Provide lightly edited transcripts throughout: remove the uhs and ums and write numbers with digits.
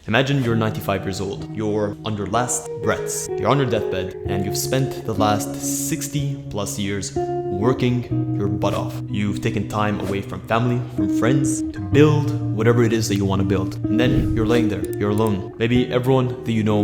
Imagine you're 95 years old, you're on your last breaths, you're on your deathbed, and you've spent the last 60 plus years working your butt off. You've taken time away from family, from friends, to build whatever it is that you want to build. And then you're laying there, you're alone. Maybe everyone that you know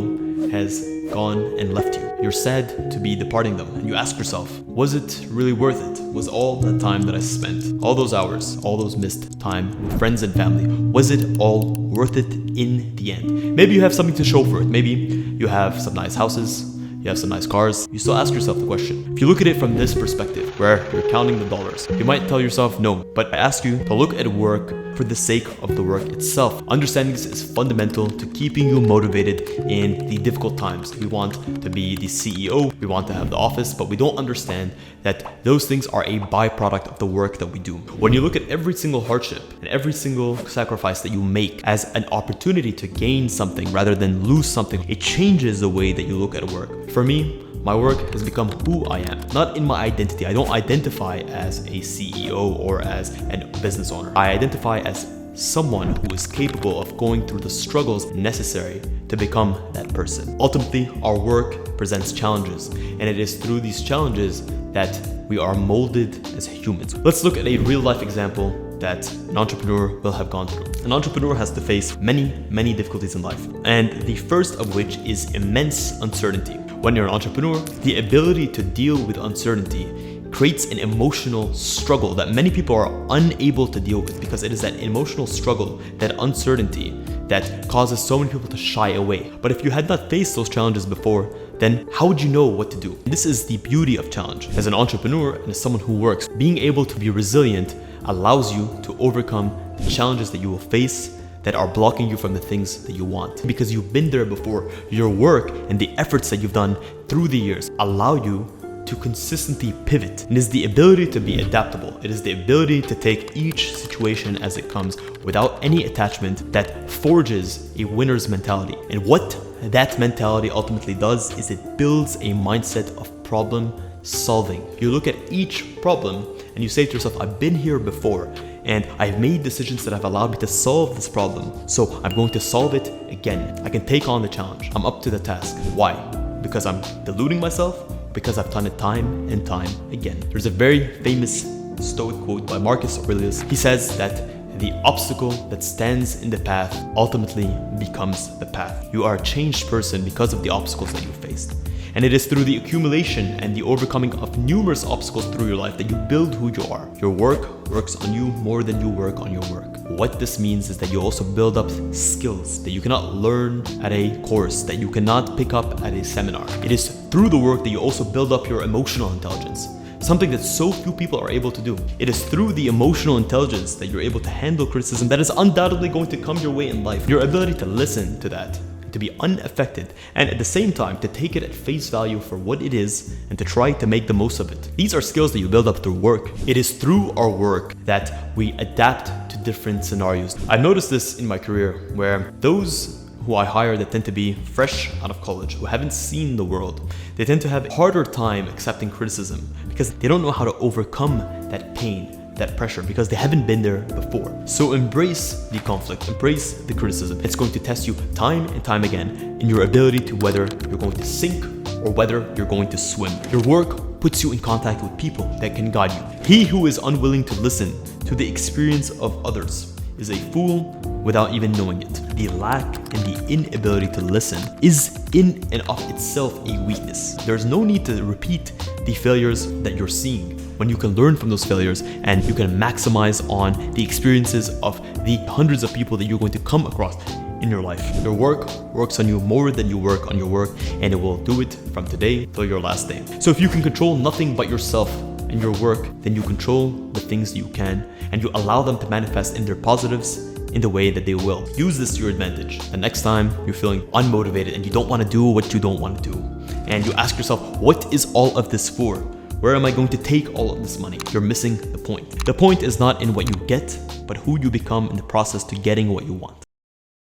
has gone and left you. You're sad to be departing them, and you ask yourself, was it really worth it? Was all the time that I spent, all those hours, all those missed time with friends and family, was it all worth it in the end? Maybe you have something to show for it. Maybe you have some nice houses, you have some nice cars. You still ask yourself the question. If you look at it from this perspective, where you're counting the dollars, you might tell yourself no. But I ask you to look at work for the sake of the work itself. Understanding this is fundamental to keeping you motivated in the difficult times. We want to be the CEO, we want to have the office, but we don't understand that those things are a byproduct of the work that we do. When you look at every single hardship and every single sacrifice that you make as an opportunity to gain something rather than lose something, it changes the way that you look at work. For me, my work has become who I am, not in my identity. I don't identify as a CEO or as a business owner. I identify as someone who is capable of going through the struggles necessary to become that person. Ultimately, our work presents challenges, and it is through these challenges that we are molded as humans. Let's look at a real life example that an entrepreneur will have gone through. An entrepreneur has to face many difficulties in life, and the first of which is immense uncertainty. When you're an entrepreneur, the ability to deal with uncertainty creates an emotional struggle that many people are unable to deal with, because it is that emotional struggle, that uncertainty, that causes so many people to shy away. But if you had not faced those challenges before, then how would you know what to do? This is the beauty of challenge. As an entrepreneur and as someone who works, being able to be resilient allows you to overcome the challenges that you will face that are blocking you from the things that you want. Because you've been there before, your work and the efforts that you've done through the years allow you to consistently pivot. It is the ability to be adaptable. It is the ability to take each situation as it comes without any attachment that forges a winner's mentality. And what that mentality ultimately does is it builds a mindset of problem solving. You look at each problem and you say to yourself, I've been here before, and I've made decisions that have allowed me to solve this problem. So I'm going to solve it again. I can take on the challenge. I'm up to the task. Why? Because I'm deluding myself? Because I've done it time and time again. There's a very famous Stoic quote by Marcus Aurelius. He says that the obstacle that stands in the path ultimately becomes the path. You are a changed person because of the obstacles that you faced. And it is through the accumulation and the overcoming of numerous obstacles through your life that you build who you are. Your work works on you more than you work on your work. What this means is that you also build up skills that you cannot learn at a course, that you cannot pick up at a seminar. It is through the work that you also build up your emotional intelligence, something that so few people are able to do. It is through the emotional intelligence that you're able to handle criticism that is undoubtedly going to come your way in life. Your ability to listen to that, to be unaffected, and at the same time to take it at face value for what it is and to try to make the most of it. These are skills that you build up through work. It is through our work that we adapt to different scenarios. I've noticed this in my career, where those who I hire that tend to be fresh out of college, who haven't seen the world, they tend to have a harder time accepting criticism because they don't know how to overcome that pain, that pressure, because they haven't been there before. So embrace the conflict, embrace the criticism. It's going to test you time and time again in your ability to whether you're going to sink or whether you're going to swim. Your work puts you in contact with people that can guide you. He who is unwilling to listen to the experience of others is a fool without even knowing it. The lack and the inability to listen is in and of itself a weakness. There's no need to repeat the failures that you're seeing when you can learn from those failures and you can maximize on the experiences of the hundreds of people that you're going to come across in your life. Your work works on you more than you work on your work, and it will do it from today till your last day. So if you can control nothing but yourself and your work, then you control the things you can, and you allow them to manifest in their positives in the way that they will. Use this to your advantage. The next time you're feeling unmotivated and you don't want to do what you don't want to do, and you ask yourself, what is all of this for? Where am I going to take all of this money? You're missing the point. The point is not in what you get, but who you become in the process to getting what you want.